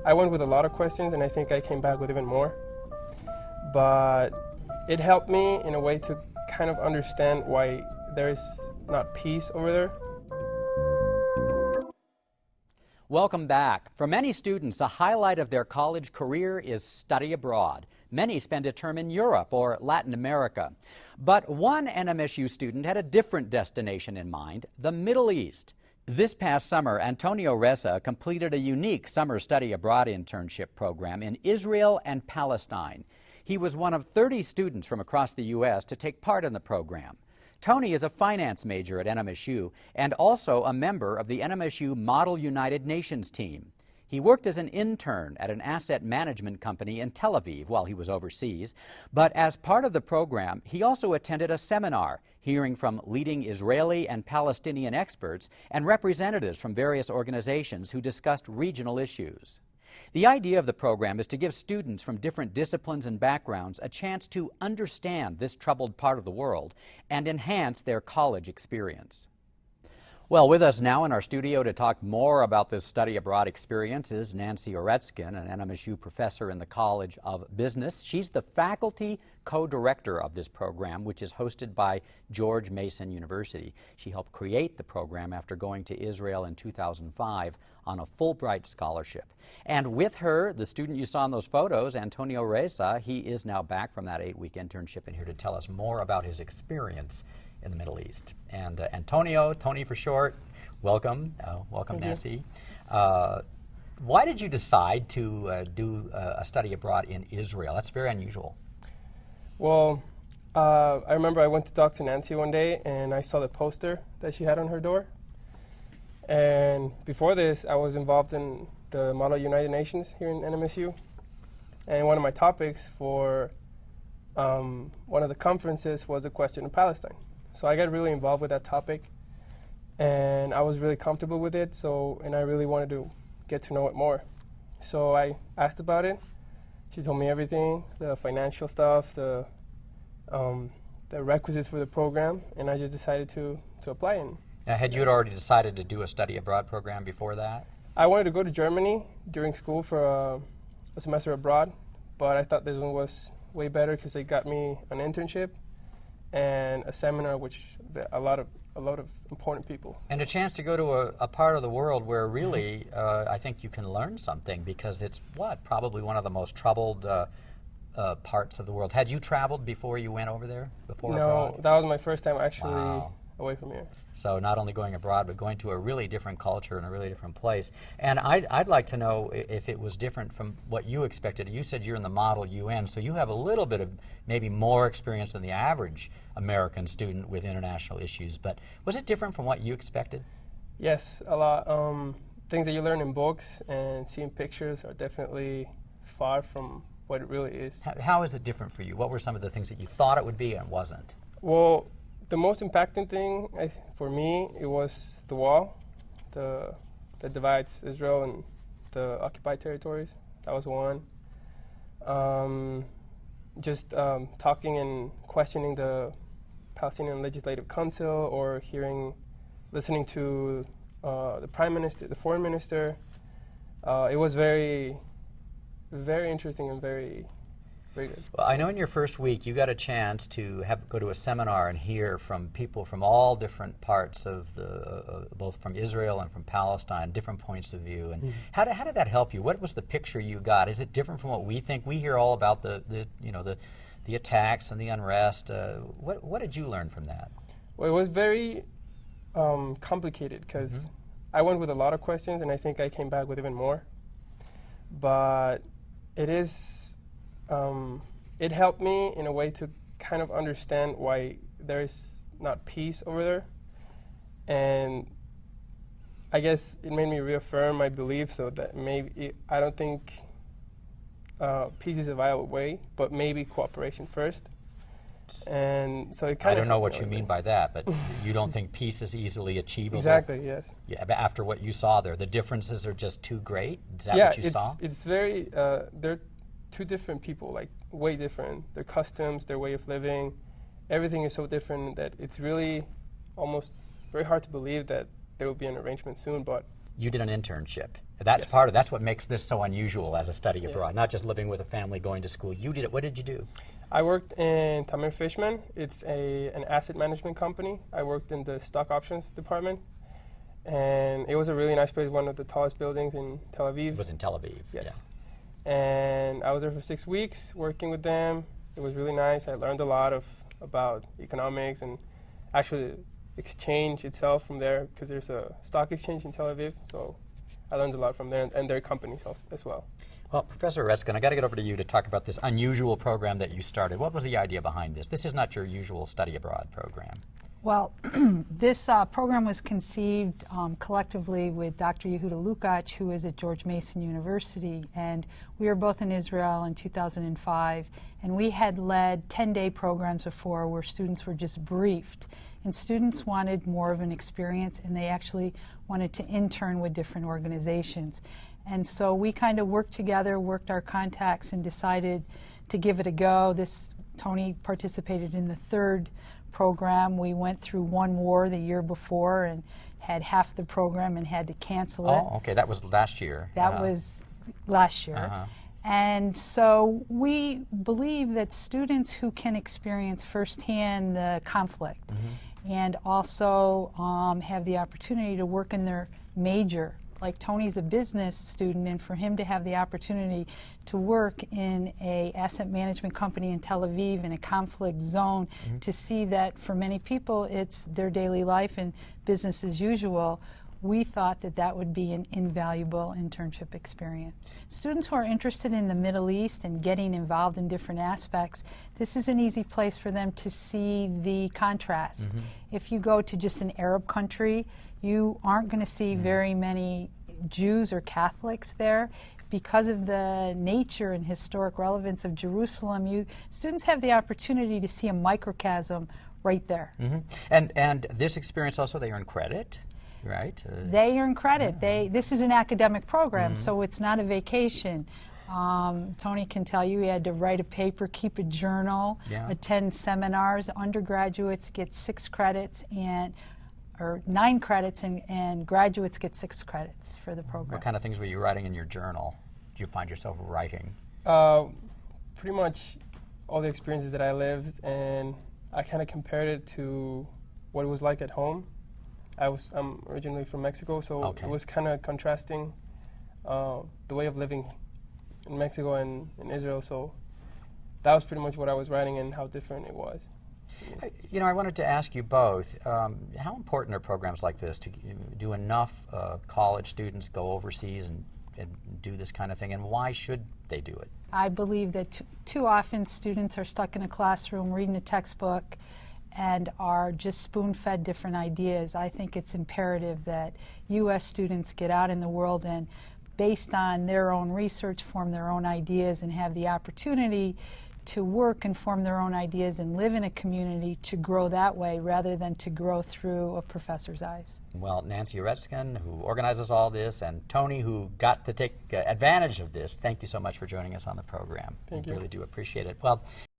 I went with a lot of questions, and I think I came back with even more. But it helped me in a way to kind of understand why there is not peace over there. Welcome back. For many students, a highlight of their college career is study abroad. Many spend a term in Europe or Latin America. But one NMSU student had a different destination in mind, the Middle East. This past summer, Antonio Reza completed a unique summer study abroad internship program in Israel and Palestine. He was one of 30 students from across the U.S. to take part in the program. Tony is a finance major at NMSU and also a member of the NMSU Model United Nations team. He worked as an intern at an asset management company in Tel Aviv while he was overseas, but as part of the program, he also attended a seminar hearing from leading Israeli and Palestinian experts and representatives from various organizations who discussed regional issues. The idea of the program is to give students from different disciplines and backgrounds a chance to understand this troubled part of the world and enhance their college experience. Well, with us now in our studio to talk more about this study abroad experience is Nancy Oretskin, an NMSU professor in the College of Business. She's the faculty co-director of this program, which is hosted by George Mason University. She helped create the program after going to Israel in 2005 on a Fulbright scholarship. And with her, the student you saw in those photos, Antonio Reza, he is now back from that 8-week internship and here to tell us more about his experience in the Middle East. And Antonio, Tony for short, welcome. Welcome, Nancy. Why did you decide to do a study abroad in Israel? That's very unusual. Well, I remember I went to talk to Nancy one day, and I saw the poster that she had on her door. And before this, I was involved in the Model United Nations here in NMSU. And one of my topics for one of the conferences was a question of Palestine. So I got really involved with that topic, and I was really comfortable with it, and I really wanted to get to know it more. So I asked about it. She told me everything, the financial stuff, the requisites for the program, and I just decided to apply. Now, had you already decided to do a study abroad program before that? I wanted to go to Germany during school for a semester abroad, but I thought this one was way better because it got me an internship and a seminar, which a lot of important people. And a chance to go to a part of the world where really I think you can learn something, because it's probably one of the most troubled parts of the world. Had you traveled before you went over there? No, abroad? That was my first time actually away from here. So not only going abroad, but going to a really different culture and a really different place. And I'd like to know if it was different from what you expected. You said you're in the Model UN, so you have a little bit of maybe more experience than the average American student with international issues. But was it different from what you expected? Yes, a lot. Things that you learn in books and see in pictures are definitely far from what it really is. How is it different for you? What were some of the things that you thought it would be and wasn't? Well, the most impacting thing for me, it was the wall that divides Israel and the occupied territories. That was one. Just talking and questioning the Palestinian Legislative Council, or listening to the Prime Minister, the Foreign Minister. It was very, very interesting and very good. Well, I know in your first week you got a chance to go to a seminar and hear from people from all different parts of both from Israel and from Palestine, different points of view. And how did that help you? What was the picture you got? Is it different from what we think? We hear all about the attacks and the unrest. What did you learn from that? Well, it was very complicated, because I went with a lot of questions, and I think I came back with even more. But it helped me in a way to kind of understand why there is not peace over there. And I guess it made me reaffirm my belief, so that I don't think peace is a viable way, but maybe cooperation first. And so it kind of... I don't know what you mean by that, but you don't think peace is easily achievable? Exactly, yes. Yeah, but after what you saw there, the differences are just too great? Is that what you saw? Yeah, it's very... they're two different people, like way different. Their customs, their way of living, everything is so different that it's really almost very hard to believe that there will be an arrangement soon. But you did an internship. That's Yes. that's what makes this so unusual as a study abroad, not just living with a family, going to school. You did it. What did you do? I worked in Tamir Fishman. It's an asset management company. I worked in the stock options department, and it was a really nice place, one of the tallest buildings in Tel Aviv. It was in Tel Aviv. Yes. Yeah. And I was there for 6 weeks working with them. It was really nice. I learned a lot about economics and actually exchange itself from there, because there's a stock exchange in Tel Aviv. So I learned a lot from there, and their companies as well. Well, Professor Reskin, I got to get over to you to talk about this unusual program that you started. What was the idea behind this? This is not your usual study abroad program. Well, this program was conceived collectively with Dr. Yehuda Lukács, who is at George Mason University, and we were both in Israel in 2005, and we had led 10-day programs before where students were just briefed, and students wanted more of an experience, and they actually wanted to intern with different organizations. And so we kind of worked together, worked our contacts, and decided to give it a go. Tony participated in the third program. We went through one war the year before and had half the program and had to cancel it. Oh, okay. That was last year. That was last year. And so we believe that students who can experience firsthand the conflict and also have the opportunity to work in their major, like Tony's a business student, and for him to have the opportunity to work in a asset management company in Tel Aviv in a conflict zone, to see that for many people it's their daily life and business as usual, we thought that that would be an invaluable internship experience. Students who are interested in the Middle East and getting involved in different aspects, this is an easy place for them to see the contrast. If you go to just an Arab country, you aren't going to see very many Jews or Catholics there. Because of the nature and historic relevance of Jerusalem, students have the opportunity to see a microcosm right there. And this experience also, they earn credit, right? They earn credit. This is an academic program, so it's not a vacation. Tony can tell you he had to write a paper, keep a journal, attend seminars. Undergraduates get 6 credits or 9 credits, and graduates get 6 credits for the program. What kind of things were you writing in your journal? Do you find yourself writing? Pretty much all the experiences that I lived, and I kind of compared it to what it was like at home. I'm originally from Mexico, so it was kind of contrasting the way of living in Mexico and in Israel. So that was pretty much what I was writing and how different it was. You know, I wanted to ask you both, how important are programs like this? Do enough college students go overseas and do this kind of thing, and why should they do it? I believe that too often students are stuck in a classroom reading a textbook and are just spoon-fed different ideas. I think it's imperative that U.S. students get out in the world and, based on their own research, form their own ideas and have the opportunity to work and form their own ideas and live in a community to grow that way rather than to grow through a professor's eyes. Well, Nancy Oretzkin, who organizes all this, and Tony, who got to take advantage of this, thank you so much for joining us on the program. Thank you. We really do appreciate it. Well,